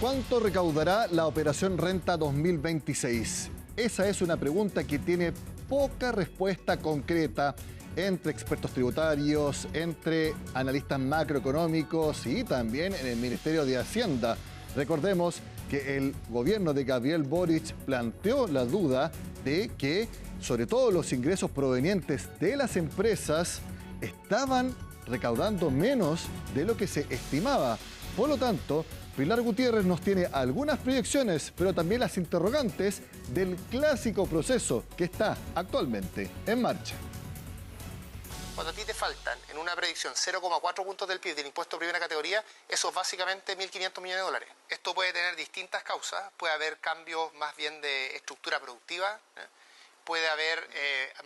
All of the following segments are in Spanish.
¿Cuánto recaudará la Operación Renta 2026? Esa es una pregunta que tiene poca respuesta concreta entre expertos tributarios, entre analistas macroeconómicos y también en el Ministerio de Hacienda. Recordemos que el gobierno de Gabriel Boric planteó la duda de que, sobre todo, los ingresos provenientes de las empresas estaban recaudando menos de lo que se estimaba. Por lo tanto, Pilar Gutiérrez nos tiene algunas proyecciones, pero también las interrogantes del clásico proceso que está actualmente en marcha. Cuando a ti te faltan en una predicción 0,4 puntos del PIB del impuesto de primera categoría, eso es básicamente 1.500 millones de dólares. Esto puede tener distintas causas, puede haber cambios más bien de estructura productiva, puede haber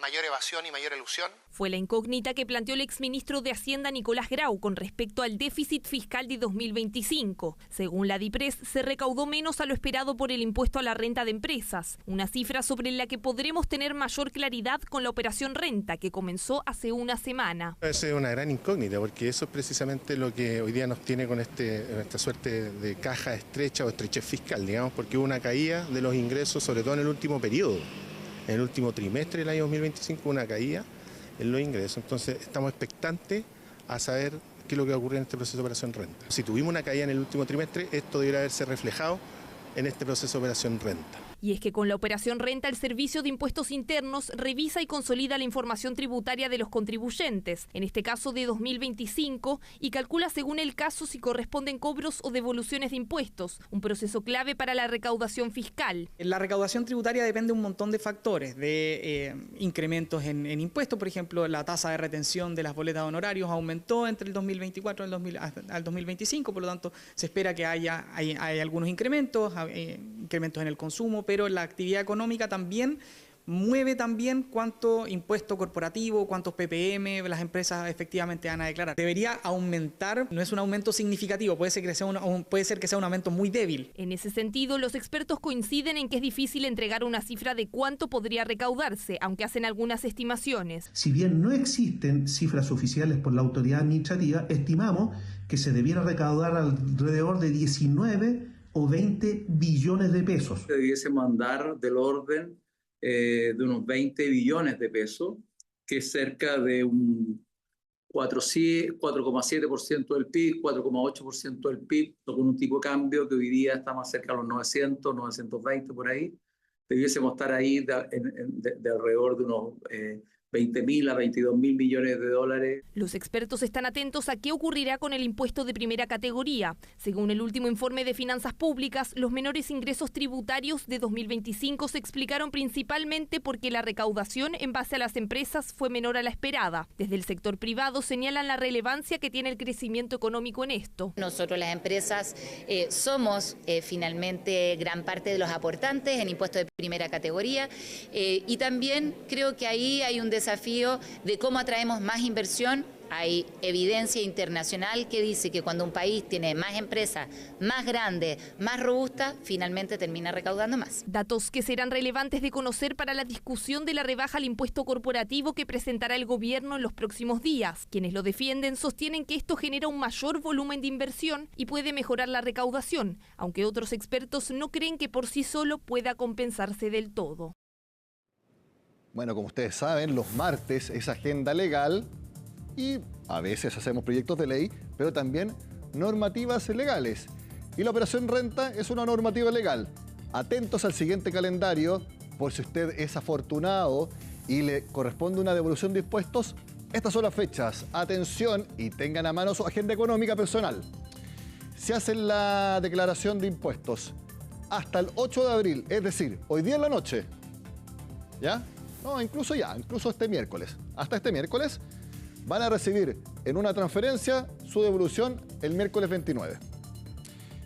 mayor evasión y mayor elusión. Fue la incógnita que planteó el exministro de Hacienda Nicolás Grau con respecto al déficit fiscal de 2025. Según la DIPRES, se recaudó menos a lo esperado por el impuesto a la renta de empresas, una cifra sobre la que podremos tener mayor claridad con la operación Renta, que comenzó hace una semana. Esa es una gran incógnita, porque eso es precisamente lo que hoy día nos tiene con esta suerte de caja estrecha o estrechez fiscal, digamos, porque hubo una caída de los ingresos, sobre todo en el último periodo. En el último trimestre del año 2025 una caída en los ingresos. Entonces estamos expectantes a saber qué es lo que va a ocurrir en este proceso de Operación Renta. Si tuvimos una caída en el último trimestre, esto debería haberse reflejado en este proceso de Operación Renta. Y es que con la Operación Renta, el Servicio de Impuestos Internos revisa y consolida la información tributaria de los contribuyentes, en este caso de 2025, y calcula según el caso si corresponden cobros o devoluciones de impuestos, un proceso clave para la recaudación fiscal. La recaudación tributaria depende de un montón de factores, de incrementos en impuestos. Por ejemplo, la tasa de retención de las boletas de honorarios aumentó entre el 2024 al 2025, por lo tanto se espera que haya algunos incrementos en el consumo, pero la actividad económica también mueve cuánto impuesto corporativo, cuántos PPM las empresas efectivamente van a declarar. Debería aumentar, no es un aumento significativo, puede ser que sea un aumento muy débil. En ese sentido, los expertos coinciden en que es difícil entregar una cifra de cuánto podría recaudarse, aunque hacen algunas estimaciones. Si bien no existen cifras oficiales por la autoridad administrativa, estimamos que se debiera recaudar alrededor de 19 o 20 billones de pesos. Debiésemos andar del orden de unos 20 billones de pesos, que es cerca de un 4,7% del PIB, 4,8% del PIB, con un tipo de cambio que hoy día está más cerca de los 900, 920 por ahí. Debiésemos estar ahí de alrededor de unos 20.000 a 22.000 millones de dólares. Los expertos están atentos a qué ocurrirá con el impuesto de primera categoría. Según el último informe de Finanzas Públicas, los menores ingresos tributarios de 2025 se explicaron principalmente porque la recaudación en base a las empresas fue menor a la esperada. Desde el sector privado señalan la relevancia que tiene el crecimiento económico en esto. Nosotros las empresas somos finalmente gran parte de los aportantes en impuestos de primera categoría y también creo que ahí hay un desafío de cómo atraemos más inversión. Hay evidencia internacional que dice que cuando un país tiene más empresas, más grandes, más robustas, finalmente termina recaudando más. Datos que serán relevantes de conocer para la discusión de la rebaja al impuesto corporativo que presentará el gobierno en los próximos días. Quienes lo defienden sostienen que esto genera un mayor volumen de inversión y puede mejorar la recaudación, aunque otros expertos no creen que por sí solo pueda compensarse del todo. Bueno, como ustedes saben, los martes es agenda legal y a veces hacemos proyectos de ley, pero también normativas legales. Y la Operación Renta es una normativa legal. Atentos al siguiente calendario, por si usted es afortunado y le corresponde una devolución de impuestos. Estas son las fechas. Atención y tengan a mano su agenda económica personal. Se hace la declaración de impuestos hasta el 8 de abril, es decir, hoy día en la noche. ¿Ya? No, incluso este miércoles. Hasta este miércoles van a recibir en una transferencia su devolución el miércoles 29.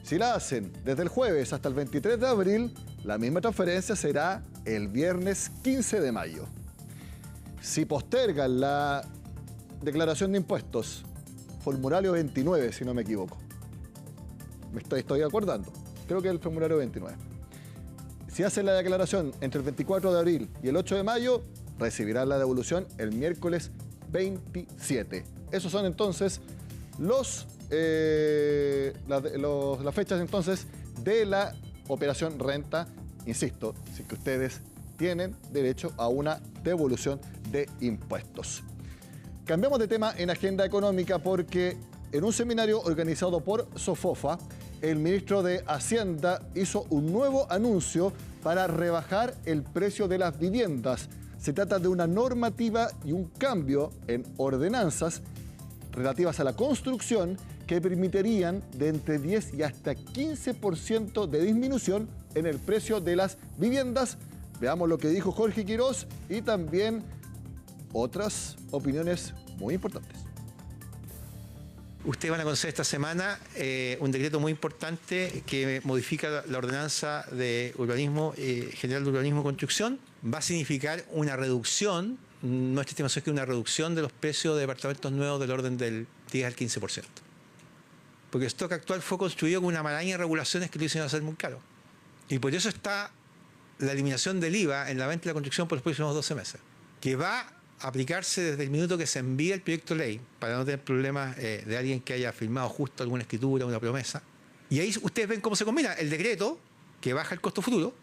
Si la hacen desde el jueves hasta el 23 de abril, la misma transferencia será el viernes 15 de mayo. Si postergan la declaración de impuestos, formulario 29, si no me equivoco. Me estoy acordando. Creo que es el formulario 29. Si hacen la declaración entre el 24 de abril y el 8 de mayo, recibirán la devolución el miércoles 27. Esos son entonces las fechas entonces de la operación renta, insisto, si que ustedes tienen derecho a una devolución de impuestos. Cambiamos de tema en agenda económica porque en un seminario organizado por Sofofa, el ministro de Hacienda hizo un nuevo anuncio para rebajar el precio de las viviendas. Se trata de una normativa y un cambio en ordenanzas relativas a la construcción que permitirían de entre 10 y hasta 15% de disminución en el precio de las viviendas. Veamos lo que dijo Jorge Quirós y también otras opiniones muy importantes. Ustedes van a conocer esta semana un decreto muy importante que modifica la ordenanza de urbanismo, general de urbanismo y construcción. Va a significar una reducción, nuestra estimación es que una reducción de los precios de departamentos nuevos del orden del 10 al 15%. Porque el stock actual fue construido con una maraña de regulaciones que lo hicieron hacer muy caro. Y por eso está la eliminación del IVA en la venta y la construcción por los próximos 12 meses, que va a aplicarse desde el minuto que se envía el proyecto de ley, para no tener problemas de alguien que haya firmado justo alguna escritura, una promesa. Y ahí ustedes ven cómo se combina el decreto, que baja el costo futuro,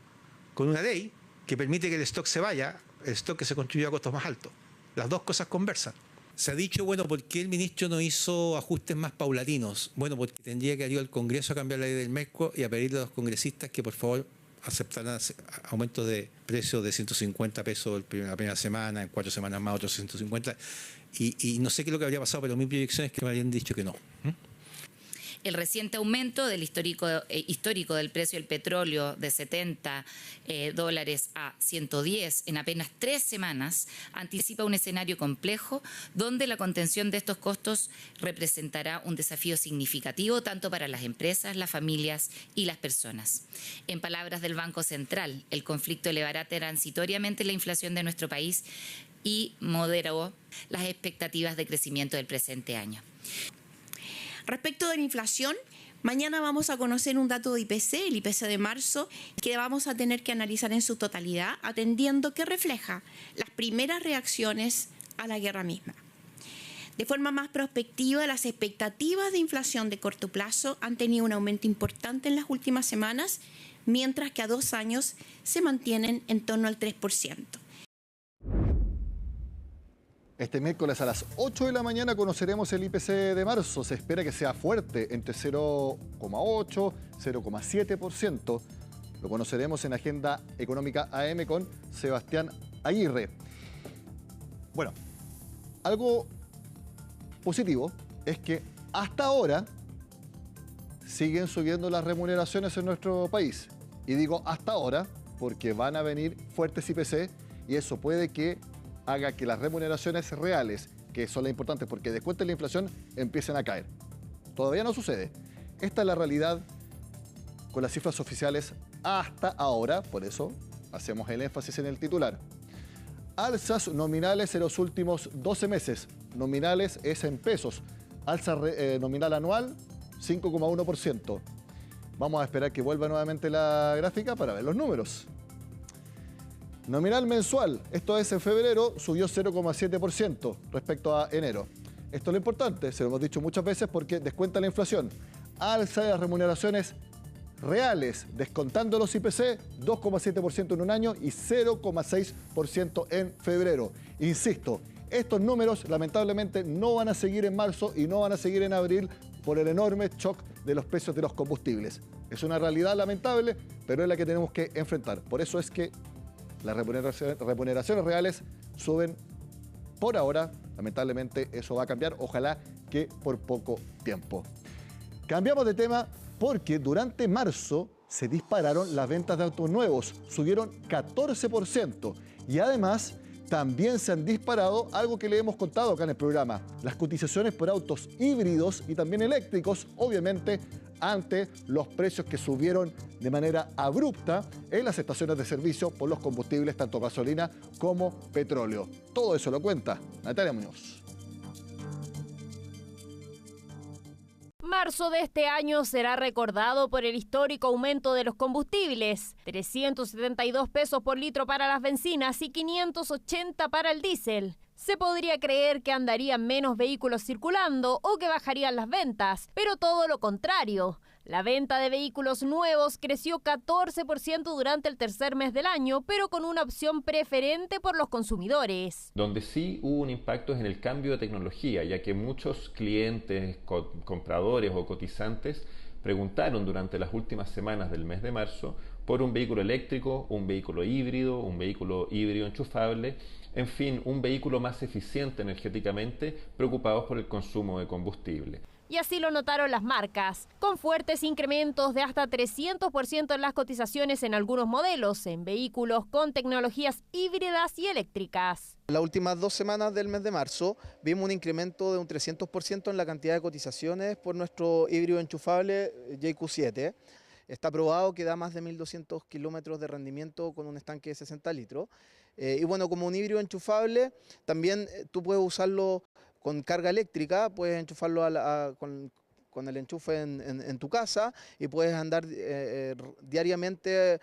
con una ley que permite que el stock se vaya, el stock que se construyó a costos más altos. Las dos cosas conversan. Se ha dicho, bueno, ¿por qué el ministro no hizo ajustes más paulatinos? Bueno, porque tendría que ir al Congreso a cambiar la ley del MESCO y a pedirle a los congresistas que por favor aceptaran aumentos de precios de 150 pesos la primera semana, en 4 semanas más otros 150. Y no sé qué es lo que habría pasado, pero mi proyección es que me habrían dicho que no. El reciente aumento del histórico del precio del petróleo de $70 a 110 en apenas 3 semanas anticipa un escenario complejo donde la contención de estos costos representará un desafío significativo tanto para las empresas, las familias y las personas. En palabras del Banco Central, el conflicto elevará transitoriamente la inflación de nuestro país y moderó las expectativas de crecimiento del presente año. Respecto de la inflación, mañana vamos a conocer un dato de IPC, el IPC de marzo, que vamos a tener que analizar en su totalidad, atendiendo que refleja las primeras reacciones a la guerra misma. De forma más prospectiva, las expectativas de inflación de corto plazo han tenido un aumento importante en las últimas semanas, mientras que a 2 años se mantienen en torno al 3%. Este miércoles a las 8 de la mañana conoceremos el IPC de marzo. Se espera que sea fuerte, entre 0,8 y 0,7%. Lo conoceremos en Agenda Económica AM con Sebastián Aguirre. Bueno, algo positivo es que hasta ahora siguen subiendo las remuneraciones en nuestro país. Y digo hasta ahora porque van a venir fuertes IPC y eso puede que haga que las remuneraciones reales, que son las importantes porque descuenten la inflación, empiecen a caer. Todavía no sucede. Esta es la realidad con las cifras oficiales hasta ahora, por eso hacemos el énfasis en el titular. Alzas nominales en los últimos 12 meses. Nominales es en pesos. Alza nominal anual, 5,1%. Vamos a esperar que vuelva nuevamente la gráfica para ver los números. Nominal mensual, esto es en febrero, subió 0,7% respecto a enero. Esto es lo importante, se lo hemos dicho muchas veces porque descuenta la inflación. Alza de las remuneraciones reales, descontando los IPC, 2,7% en un año y 0,6% en febrero. Insisto, estos números lamentablemente no van a seguir en marzo y no van a seguir en abril por el enorme shock de los precios de los combustibles. Es una realidad lamentable, pero es la que tenemos que enfrentar. Por eso es que las remuneraciones reales suben por ahora. Lamentablemente eso va a cambiar, ojalá que por poco tiempo. Cambiamos de tema porque durante marzo se dispararon las ventas de autos nuevos, subieron 14% y además también se han disparado algo que le hemos contado acá en el programa, las cotizaciones por autos híbridos y también eléctricos, obviamente ante los precios que subieron de manera abrupta en las estaciones de servicio por los combustibles, tanto gasolina como petróleo. Todo eso lo cuenta Natalia Muñoz. Marzo de este año será recordado por el histórico aumento de los combustibles, 372 pesos por litro para las bencinas y 580 para el diésel. Se podría creer que andarían menos vehículos circulando o que bajarían las ventas, pero todo lo contrario. La venta de vehículos nuevos creció 14% durante el tercer mes del año, pero con una opción preferente por los consumidores. Donde sí hubo un impacto es en el cambio de tecnología, ya que muchos clientes, compradores o cotizantes preguntaron durante las últimas semanas del mes de marzo por un vehículo eléctrico, un vehículo híbrido enchufable, en fin, un vehículo más eficiente energéticamente, preocupados por el consumo de combustible. Y así lo notaron las marcas, con fuertes incrementos de hasta 300% en las cotizaciones en algunos modelos, en vehículos con tecnologías híbridas y eléctricas. Las últimas 2 semanas del mes de marzo vimos un incremento de un 300% en la cantidad de cotizaciones por nuestro híbrido enchufable JQ7. Está probado que da más de 1.200 kilómetros de rendimiento con un estanque de 60 litros. Y bueno, como un híbrido enchufable, también tú puedes usarlo con carga eléctrica, puedes enchufarlo con el enchufe en tu casa y puedes andar diariamente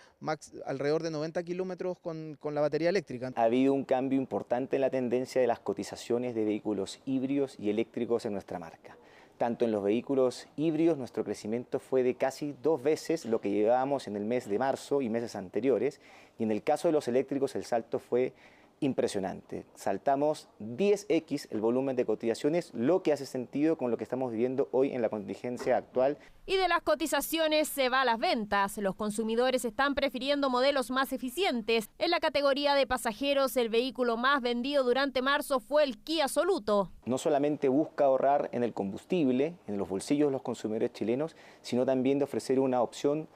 alrededor de 90 kilómetros con la batería eléctrica. Ha habido un cambio importante en la tendencia de las cotizaciones de vehículos híbridos y eléctricos en nuestra marca. Tanto en los vehículos híbridos nuestro crecimiento fue de casi 2 veces lo que llevábamos en el mes de marzo y meses anteriores, y en el caso de los eléctricos el salto fue impresionante. Saltamos 10x el volumen de cotizaciones, lo que hace sentido con lo que estamos viviendo hoy en la contingencia actual. Y de las cotizaciones se va a las ventas. Los consumidores están prefiriendo modelos más eficientes. En la categoría de pasajeros, el vehículo más vendido durante marzo fue el Kia Soluto. No solamente busca ahorrar en el combustible, en los bolsillos de los consumidores chilenos, sino también de ofrecer una opción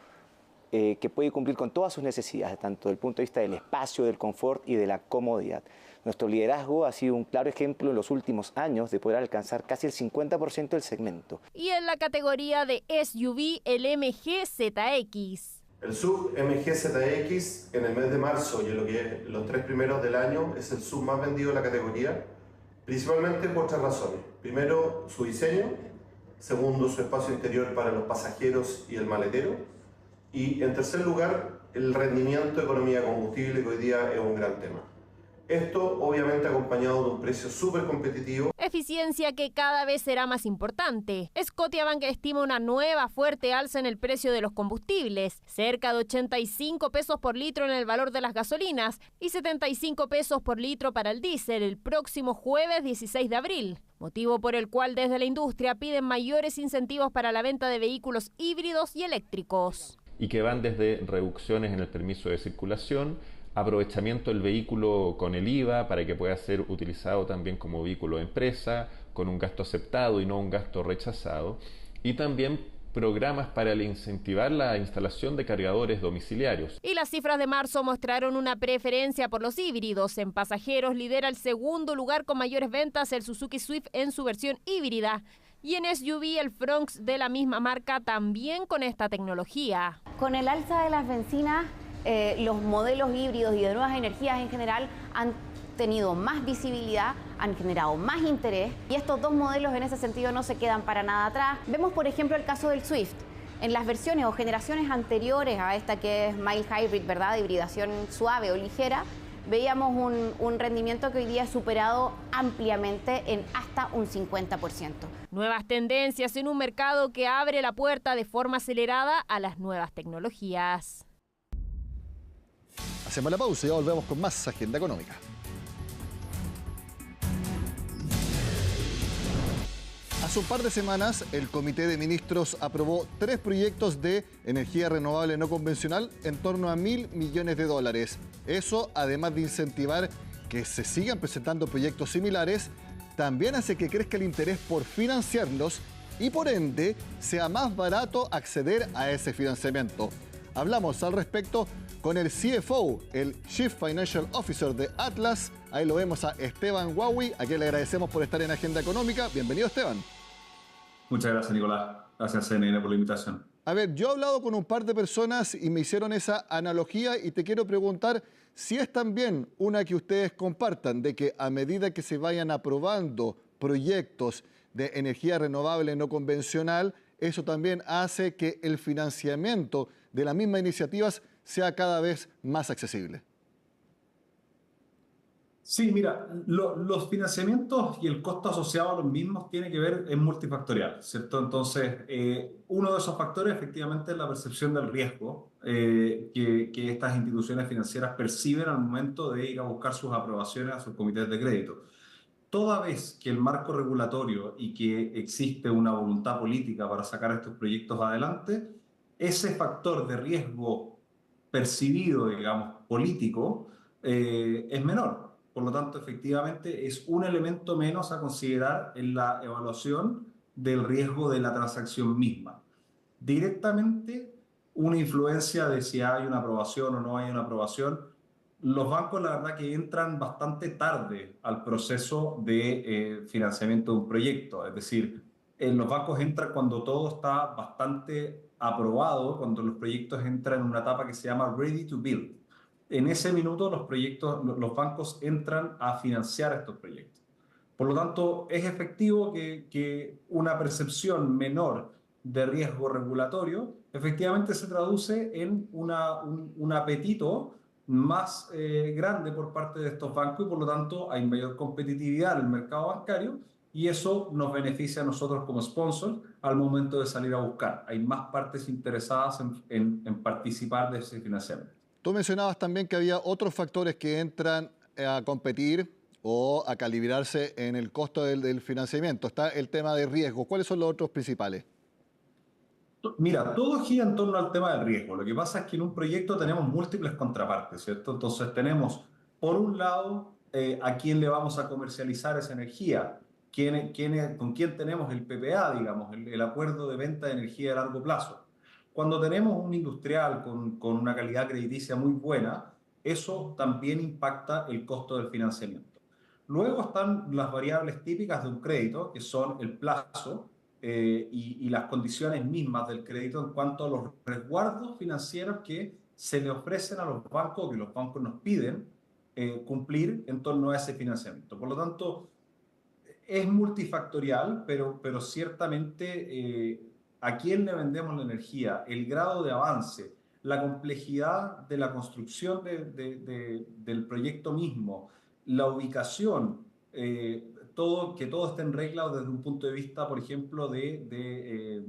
que puede cumplir con todas sus necesidades, tanto desde el punto de vista del espacio, del confort y de la comodidad. Nuestro liderazgo ha sido un claro ejemplo en los últimos años de poder alcanzar casi el 50% del segmento. Y en la categoría de SUV, el MG ZX. El SUV MG ZX en el mes de marzo y en lo que es los 3 primeros del año es el SUV más vendido de la categoría, principalmente por 3 razones. Primero, su diseño. Segundo, su espacio interior para los pasajeros y el maletero. Y en tercer lugar, el rendimiento de economía de combustible, que hoy día es un gran tema. Esto obviamente acompañado de un precio súper competitivo. Eficiencia que cada vez será más importante. Scotiabank estima una nueva fuerte alza en el precio de los combustibles, cerca de 85 pesos por litro en el valor de las gasolinas y 75 pesos por litro para el diésel el próximo jueves 16 de abril. Motivo por el cual desde la industria piden mayores incentivos para la venta de vehículos híbridos y eléctricos. Y que van desde reducciones en el permiso de circulación, aprovechamiento del vehículo con el IVA para que pueda ser utilizado también como vehículo de empresa, con un gasto aceptado y no un gasto rechazado, y también programas para incentivar la instalación de cargadores domiciliarios. Y las cifras de marzo mostraron una preferencia por los híbridos. En pasajeros lidera el segundo lugar con mayores ventas el Suzuki Swift en su versión híbrida. Y en SUV el Fronx de la misma marca también con esta tecnología. Con el alza de las bencinas, los modelos híbridos y de nuevas energías en general han tenido más visibilidad, han generado más interés y estos 2 modelos en ese sentido no se quedan para nada atrás. Vemos por ejemplo el caso del Swift. En las versiones o generaciones anteriores a esta que es mild hybrid, ¿verdad? De hibridación suave o ligera, veíamos un rendimiento que hoy día es superado ampliamente en hasta un 50%. Nuevas tendencias en un mercado que abre la puerta de forma acelerada a las nuevas tecnologías. Hacemos la pausa y ya volvemos con más Agenda Económica. Hace un par de semanas, el Comité de Ministros aprobó 3 proyectos de energía renovable no convencional en torno a $1.000 millones. Eso, además de incentivar que se sigan presentando proyectos similares, también hace que crezca el interés por financiarlos y, por ende, sea más barato acceder a ese financiamiento. Hablamos al respecto con el CFO, el Chief Financial Officer de Atlas. Ahí lo vemos a Esteban Huawi, a quien le agradecemos por estar en Agenda Económica. Bienvenido, Esteban. Muchas gracias, Nicolás. Gracias, CNN, por la invitación. A ver, yo he hablado con un par de personas y me hicieron esa analogía y te quiero preguntar si es también una que ustedes compartan, de que a medida que se vayan aprobando proyectos de energía renovable no convencional, eso también hace que el financiamiento de las mismas iniciativas sea cada vez más accesible. Sí, mira, los financiamientos y el costo asociado a los mismos tiene que ver, es multifactorial, ¿cierto? Entonces, uno de esos factores efectivamente es la percepción del riesgo que estas instituciones financieras perciben al momento de ir a buscar sus aprobaciones a sus comités de crédito. Toda vez que el marco regulatorio y que existe una voluntad política para sacar estos proyectos adelante, ese factor de riesgo percibido, digamos, político, es menor. Por lo tanto, efectivamente, es un elemento menos a considerar en la evaluación del riesgo de la transacción misma. Directamente, una influencia de si hay una aprobación o no hay una aprobación, los bancos la verdad que entran bastante tarde al proceso de financiamiento de un proyecto. Es decir, los bancos entran cuando todo está bastante aprobado, cuando los proyectos entran en una etapa que se llama ready to build. En ese minuto los bancos entran a financiar estos proyectos. Por lo tanto, es efectivo que una percepción menor de riesgo regulatorio efectivamente se traduce en un apetito más grande por parte de estos bancos y por lo tanto hay mayor competitividad en el mercado bancario y eso nos beneficia a nosotros como sponsors al momento de salir a buscar. Hay más partes interesadas en participar de ese financiamiento. Tú mencionabas también que había otros factores que entran a competir o a calibrarse en el costo del financiamiento. Está el tema de riesgo. ¿Cuáles son los otros principales? Mira, todo gira en torno al tema del riesgo. Lo que pasa es que en un proyecto tenemos múltiples contrapartes, ¿cierto? Entonces tenemos, por un lado, a quién le vamos a comercializar esa energía, con quién tenemos el PPA, digamos, el acuerdo de venta de energía a largo plazo. Cuando tenemos un industrial con una calidad crediticia muy buena, eso también impacta el costo del financiamiento. Luego están las variables típicas de un crédito, que son el plazo y las condiciones mismas del crédito en cuanto a los resguardos financieros que se le ofrecen a los bancos, que los bancos nos piden cumplir en torno a ese financiamiento. Por lo tanto, es multifactorial, pero ciertamente a quién le vendemos la energía, el grado de avance, la complejidad de la construcción del proyecto mismo, la ubicación, que todo esté en regla desde un punto de vista, por ejemplo, de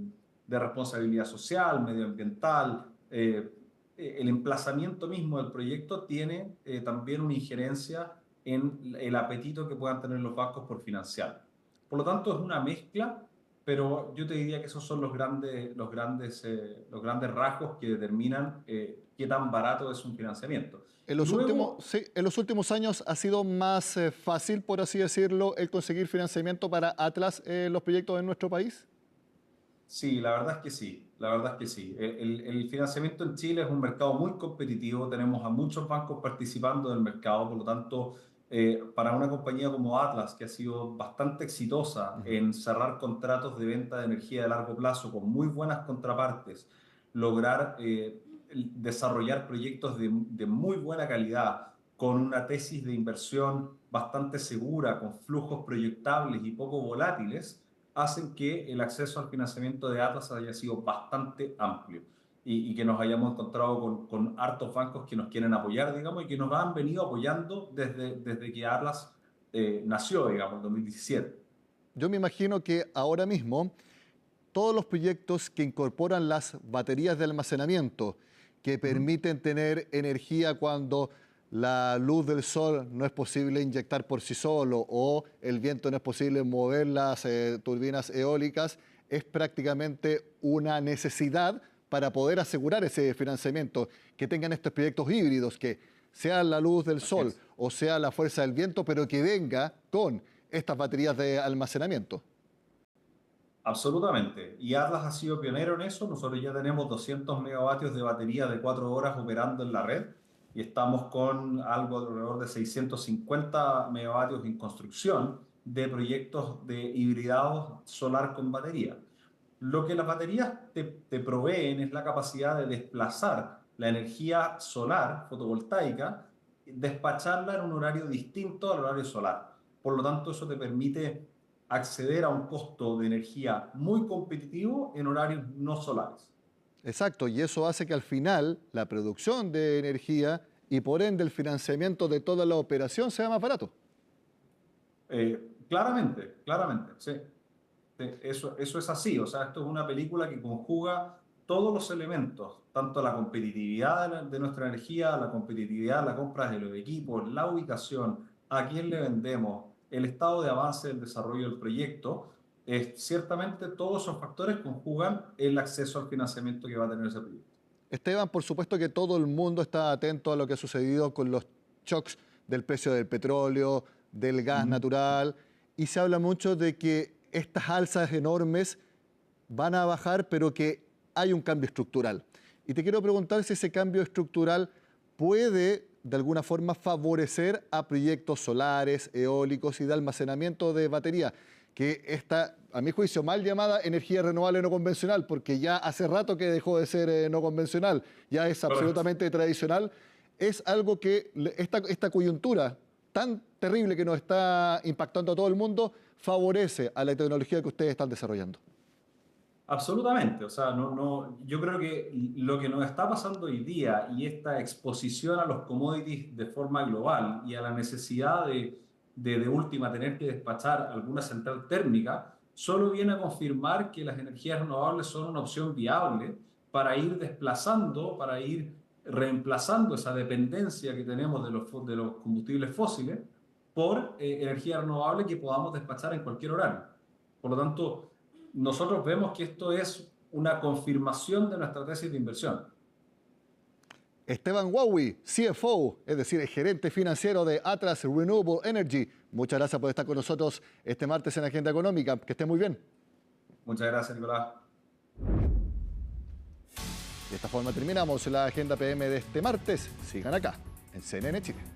responsabilidad social, medioambiental. El emplazamiento mismo del proyecto tiene también una injerencia en el apetito que puedan tener los bancos por financiar. Por lo tanto, es una mezcla, pero yo te diría que esos son los grandes rasgos que determinan qué tan barato es un financiamiento. En los últimos años ha sido más fácil, por así decirlo, el conseguir financiamiento para Atlas en los proyectos en nuestro país. Sí, la verdad es que sí. La verdad es que sí. El financiamiento en Chile es un mercado muy competitivo. Tenemos a muchos bancos participando del mercado. Por lo tanto, para una compañía como Atlas, que ha sido bastante exitosa en cerrar contratos de venta de energía de largo plazo con muy buenas contrapartes, lograr desarrollar proyectos de muy buena calidad, con una tesis de inversión bastante segura, con flujos proyectables y poco volátiles, hacen que el acceso al financiamiento de Atlas haya sido bastante amplio y que nos hayamos encontrado con hartos bancos que nos quieren apoyar, digamos, y que nos han venido apoyando desde que Atlas nació, digamos, en 2017. Yo me imagino que ahora mismo todos los proyectos que incorporan las baterías de almacenamiento, que permiten tener energía cuando la luz del sol no es posible inyectar por sí solo o el viento no es posible mover las turbinas eólicas, es prácticamente una necesidad para poder asegurar ese financiamiento, que tengan estos proyectos híbridos, que sea la luz del sol o sea la fuerza del viento, pero que venga con estas baterías de almacenamiento. Absolutamente. Y Atlas ha sido pionero en eso. Nosotros ya tenemos 200 megavatios de batería de 4 horas operando en la red y estamos con algo alrededor de 650 megavatios en construcción de proyectos de hibridados solar con batería. Lo que las baterías te proveen es la capacidad de desplazar la energía solar fotovoltaica, despacharla en un horario distinto al horario solar. Por lo tanto, eso te permite acceder a un costo de energía muy competitivo en horarios no solares. Exacto, y eso hace que al final la producción de energía y por ende el financiamiento de toda la operación sea más barato. Claramente, sí. Eso es así, o sea, esto es una película que conjuga todos los elementos, tanto la competitividad de nuestra energía, la competitividad, la compra de los equipos, la ubicación, a quién le vendemos, el estado de avance del desarrollo del proyecto. Ciertamente todos esos factores conjugan el acceso al financiamiento que va a tener ese proyecto. Esteban, por supuesto que todo el mundo está atento a lo que ha sucedido con los shocks del precio del petróleo, del gas natural, y se habla mucho de que estas alzas enormes van a bajar, pero que hay un cambio estructural. Y te quiero preguntar si ese cambio estructural puede, de alguna forma, favorecer a proyectos solares, eólicos y de almacenamiento de batería, que esta, a mi juicio, mal llamada energía renovable no convencional, porque ya hace rato que dejó de ser no convencional, ya es absolutamente tradicional, es algo que esta coyuntura tan terrible que nos está impactando a todo el mundo favorece a la tecnología que ustedes están desarrollando. Absolutamente, o sea, yo creo que lo que nos está pasando hoy día y esta exposición a los commodities de forma global y a la necesidad de última tener que despachar alguna central térmica, solo viene a confirmar que las energías renovables son una opción viable para ir desplazando, para ir reemplazando esa dependencia que tenemos de los combustibles fósiles por energía renovable que podamos despachar en cualquier horario. Por lo tanto, nosotros vemos que esto es una confirmación de nuestra tesis de inversión. Esteban Huawi, CFO, es decir, el gerente financiero de Atlas Renewable Energy. Muchas gracias por estar con nosotros este martes en Agenda Económica. Que esté muy bien. Muchas gracias, Nicolás. De esta forma terminamos la Agenda PM de este martes. Sigan acá, en CNN Chile.